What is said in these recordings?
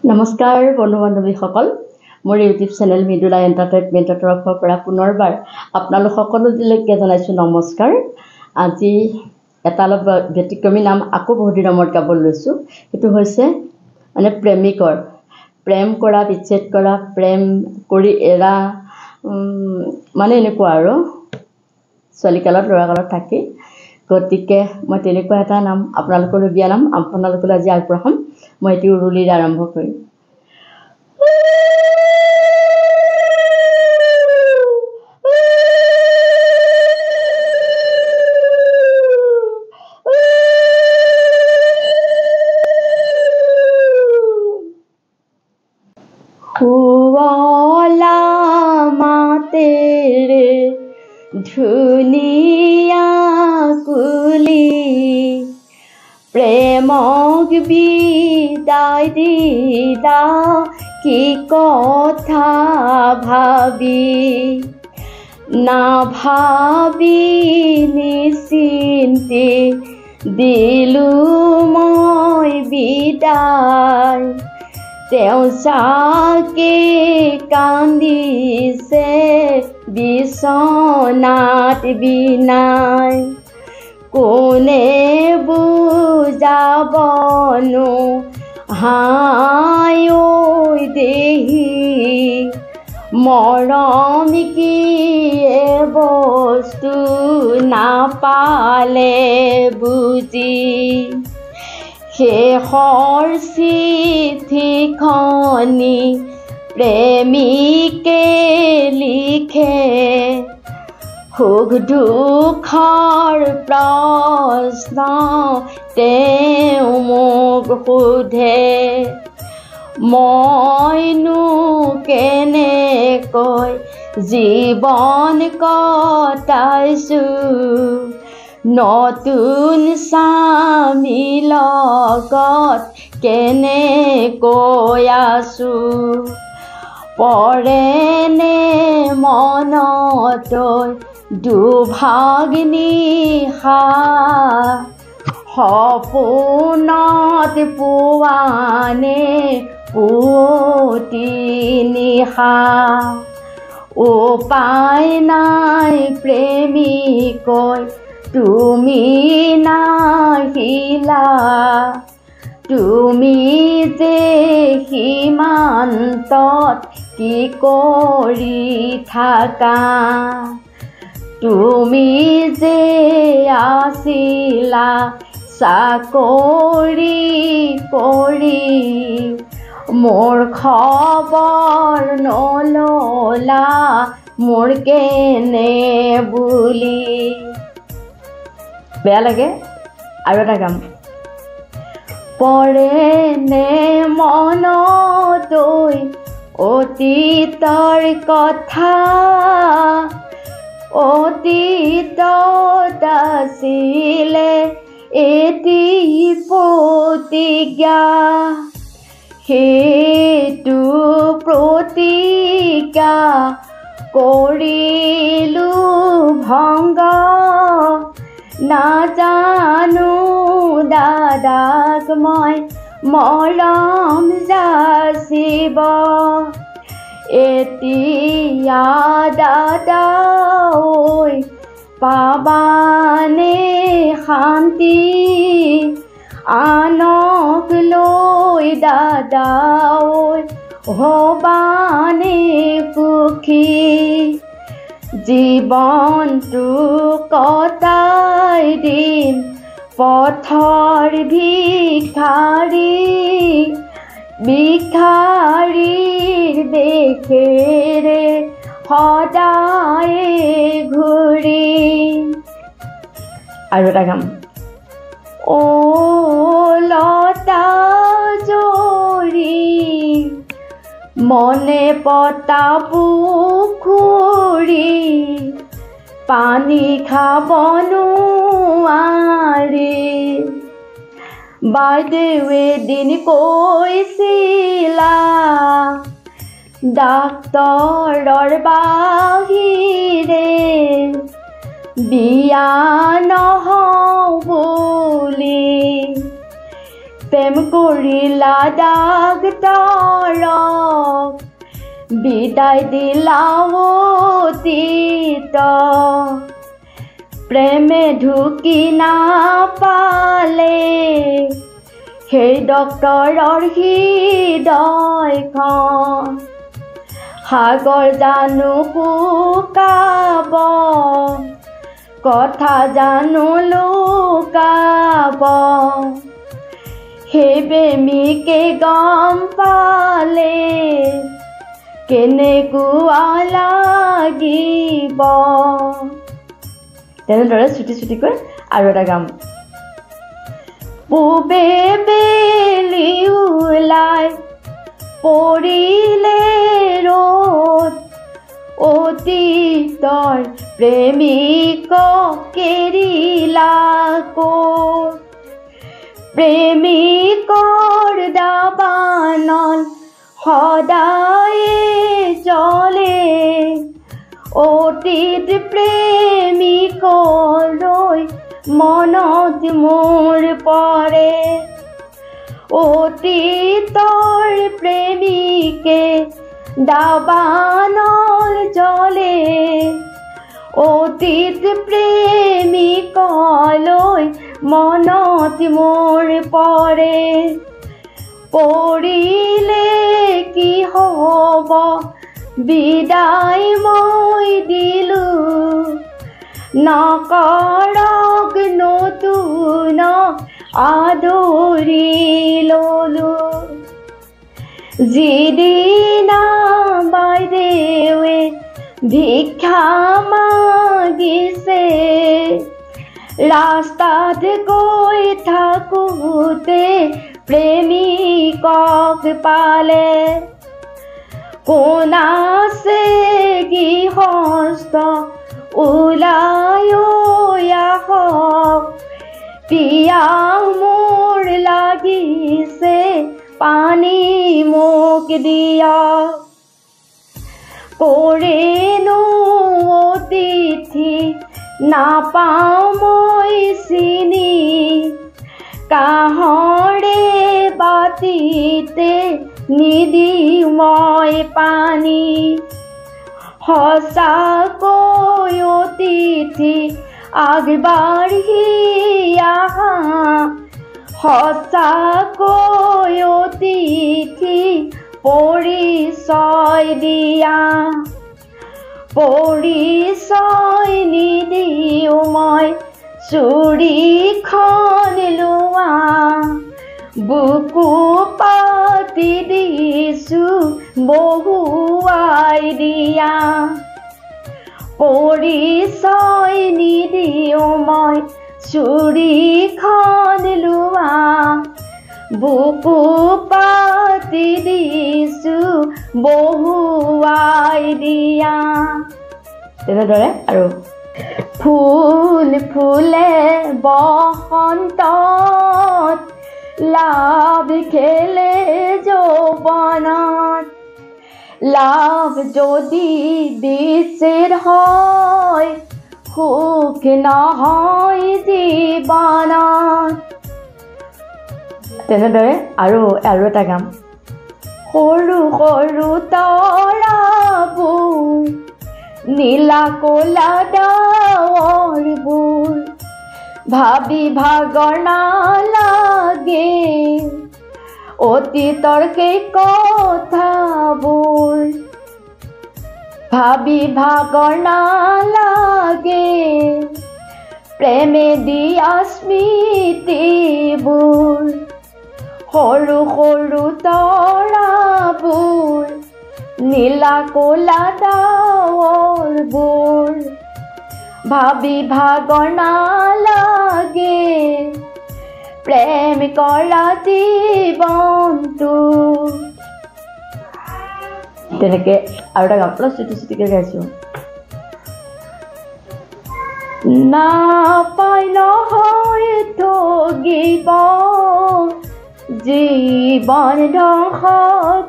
নমস্কাৰ বন্ধু বান্ধৱীসকল, মোৰ ইউটিউব চেনেল মৃদুলা এণ্টাৰটেইনমেণ্টৰ তৰফৰ পৰা পুনৰবাৰ আপোনালোক সকলোলৈকে জনাইছোঁ নমস্কাৰ। আজি এটা অলপ ব্যতিক্ৰমী নাম আকৌ বহুত দিনৰ মূৰত গাবলৈ লৈছোঁ। সেইটো হৈছে প্ৰেমিকৰ, প্ৰেম কৰা, বিচ্ছেদ কৰা, প্ৰেম কৰি এৰা, এনেকুৱা আৰু ছোৱালীকালত ল'ৰাকালত থাকি। গতিকে মই তেনেকুৱা এটা নাম আপোনালোকলৈ বিয়া নাম আপোনালোকলৈ আজি আগবঢ়াম। মই এটি উৰুলিৰে আৰম্ভ কৰিম। শুৱলা মাতেৰে ধুনীয়া কুলি প্ৰেমক বিদায় দিলা কি কথা ভাবি, নাভাবি নিশ্চিন্তে দিলো মই বিদায়। তেওঁ চাগে কান্দিছে বিচনাত বিনাই, কোনে বুজাবনো হায় ঐ দেহি, মৰম কি বস্তু নাপালে বুজি। শেষৰ চিঠিখনি প্ৰেমিকে লিখে, সুখ দুখৰ প্ৰশ্ন তেওঁ মোক সোধে, মইনো কেনেকৈ জীৱন কটাইছোঁ, নতুন স্বামী লগত কেনেকৈ আছোঁ। পৰেনে মনতৈ দুভাগ নিশা, সপোনত পোৱানে পুৱতি নিশা। উপায় নাই প্ৰেমিকৈ তুমি নাহিলা, তুমি যে সীমান্তত কি কৰি থাকা, তুমি যে আছিলা চাকৰি কৰি, মোৰ খবৰ নললা মোৰ কেনে বুলি। বেয়া লাগে, আৰু এটা গাম। পৰেনে মনতৈ অতীতৰ কথা, অতীতত আছিলে এটি প্ৰতিজ্ঞা, সেইটো প্ৰতিজ্ঞা কৰিলো ভংগ, নাজানো দাদাক মই মৰম যাচিব। এতিয়া দাদা ঐ পাবানে শান্তি, আনক লৈ দাদা ঐ হবানে সুখী। জীৱনটো কটাই দিম পথৰ ভিখাৰী, ভিখাৰীৰ বেশেৰে সদায় ঘূৰিম। আৰু এটা গাম। অ লতা জৰি মনে পতা পুখুৰী, পানী খাব নোৱাৰি, বাইদেৱে এদিন কৈছিলা ডাক্তৰৰ বাহিৰে বিয়া নহওঁ বুলি। প্ৰেম কৰিলা ডাক্তৰ বিদায় দিলা অতীত প্ৰেমে ঢুকি নাপালে সেই ডক্তৰৰ হৃদয়খন সাগৰ জানো শুকাব কথা জানো লুকাব সেই প্ৰেমিকে গম পালে কেনেকুৱা লাগিব তেনেদৰে ছুটি ছুটিকৈ আৰু এটা গাম পূবে বেলি ওলাই পৰিলে ৰ'দ অতীতৰ প্ৰেমিকক এৰিলা ক'ত প্ৰেমিকৰ দাবানল সদায়ে জ্বলে অতীত প্ৰেমিকলৈ মনত মোৰ পৰে অতীতৰ প্ৰেমিকে দাবানল জ্বলে অতীত প্ৰেমিকলৈ মনত মোৰ পৰে পৰিলে কি হ'ব বিদায় মই দিলো নকৰক নতুন আদৰি ললো যিদিনা বাইদেৱে ভিক্ষা মাগিছে ৰাস্তাত গৈ থাকোঁতে প্ৰেমিকক পালে কোন আছে গৃহস্থ ওলাই আহক পিয়াহ মোৰ লাগিছে পানী মোক দিয়া কৰেনো অতিথি নাপাওঁ মই চিনি কাঁহৰে বাতিতে নিদিওঁ মই পানী সঁচাকৈ অতিথি আগবাঢ়ি আহা সঁচাকৈ অতিথি পৰিচয় দিয়া পৰিচয় নিদিওঁ মই চুৰিখন লোৱা বুকু পাতি দিছোঁ বহুৱাই দিয়া পৰিচয় নিদিওঁ মই চুৰিখন লোৱা বুকু পাতি দিছোঁ বহুৱাই দিয়া তেনেদৰে আৰু ফুল ফুলে বসন্তত লাভ খেলে যৌৱনত লাভ যদি বিচ্ছেদ হয় সুখ নহয় জীৱনত তেনেদৰে আৰু এটা গাম সৰু সৰু তৰাবোৰ নীলা ক'লা ডাৱৰবোৰ ভাবি ভাগৰ নালাগে অতীতৰ সেই কথাবোৰ ভাবি ভাগৰ নালাগে প্ৰেমে দিয়া স্মৃতিবোৰ সৰু সৰু তৰাবোৰ নীলা ক'লা ডাৱৰবোৰ ভাবি ভাগৰ নালাগে প্ৰেম কৰা জীৱনটো তেনেকে আৰু এটা গান অলপ চুটি চুটিকৈ গাইছোঁ নাপাই নহয় ঠগিব জীৱন ধ্বংস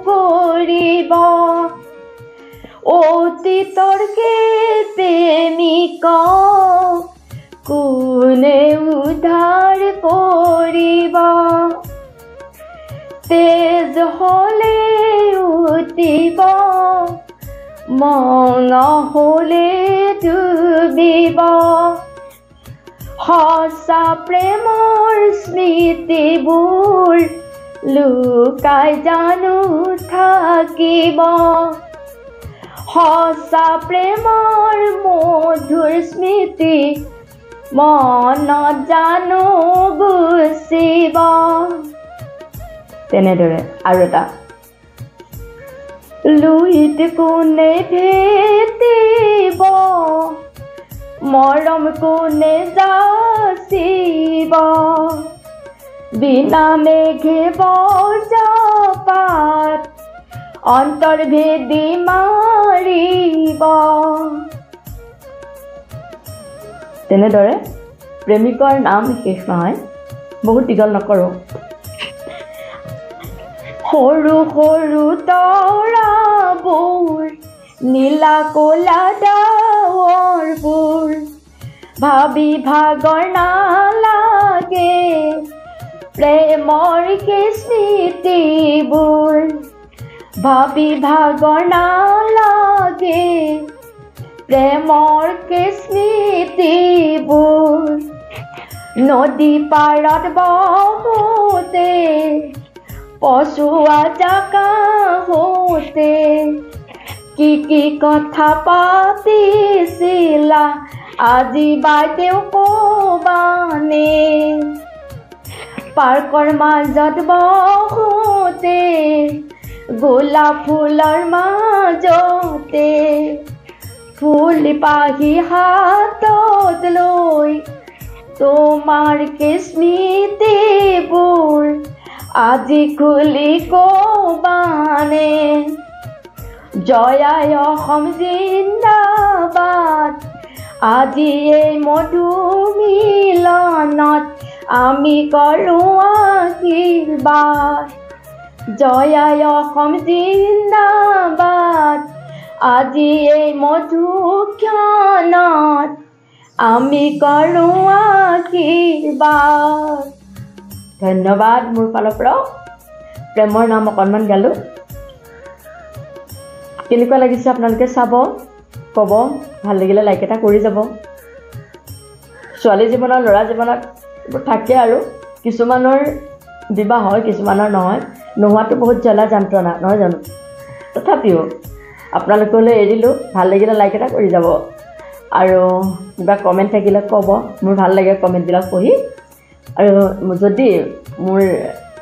কৰিব অতীতৰ প্ৰেমিক কোনে উদ্ধাৰ কৰিব তেজ হ'লে উঠিব নহ'লে ডুবিব সঁচা প্ৰেমৰ স্মৃতিবোৰ লুকাই জানো থাকিব সঁচা প্ৰেমৰ মধুৰ স্মৃতি মনত জানো গুচিব তেনেদৰে আৰু এটা লুইত কোনে ভেটিব মৰম কোনে যাচিব বিনা মেঘে বজ্ৰপাত অন্তৰ্ভেদি মাৰিব তেনেদৰে প্ৰেমিকৰ নাম শেষ নহয় বহুত দীঘল নকৰোঁ সৰু সৰু তৰাবোৰ নীলা ক'লা ডাৱৰবোৰ ভাবি ভাগৰ নালাগে প্ৰেমৰ কি স্মৃতিবোৰ ভাবি ভাগৰ নালাগে প্ৰেমৰ কি স্মৃতিবোৰ নদী পাৰত বহুতে পচুৱা জাকাহোতে কি কথা পাতিছিলা আজি বাইদেউ ক'বানে পাৰ্কৰ মাজত বহুতে গোলাপ ফুলৰ মাজতে ফুল পাহি হাতত লৈ তোমাৰ কি স্মৃতিবোৰ আজি খুলি ক'বানে জয় অসম জিন্দাবাদ আজি এই মধুমিলনত আমি কৰোঁ আশীৰ্বাদ জয় অসম জিন্দাবাদ আজি এই মধুক্ষণত আমি কৰোঁ আশীৰ্বাদ ধন্যবাদ মোৰ ফালৰ পৰাও প্ৰেমৰ নাম অকণমান গালোঁ কেনেকুৱা লাগিছে আপোনালোকে চাব ক'ব ভাল লাগিলে লাইক এটা কৰি যাব ছোৱালী জীৱনত ল'ৰা জীৱনত থাকে আৰু কিছুমানৰ বিবাহ হয় কিছুমানৰ নহয় নোহোৱাটো বহুত জ্বালা যন্ত্ৰণা নহয় জানো তথাপিও আপোনালোকলৈ এৰিলোঁ ভাল লাগিলে লাইক এটা কৰি যাব আৰু কিবা কমেণ্ট থাকিলে ক'ব মোৰ ভাল লাগে কমেণ্টবিলাক পঢ়ি আৰু যদি মোৰ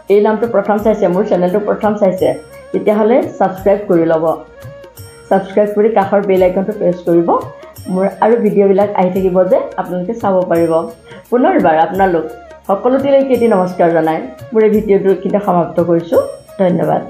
এই নামটো প্ৰথম চাইছে মোৰ চেনেলটো প্ৰথম চাইছে তেতিয়াহ'লে ছাবস্ক্ৰাইব কৰি ল'ব ছাবস্ক্ৰাইব কৰি কাষৰ বেল আইকনটো প্ৰেছ কৰিব মোৰ আৰু ভিডিঅ'বিলাক আহি থাকিব যে আপোনালোকে চাব পাৰিব পুনৰবাৰ আপোনালোক সকলোটিলৈকে এটি নমস্কাৰ জনাই মোৰ এই ভিডিঅ'টো কিন্তু সমাপ্ত কৰিছোঁ ধন্যবাদ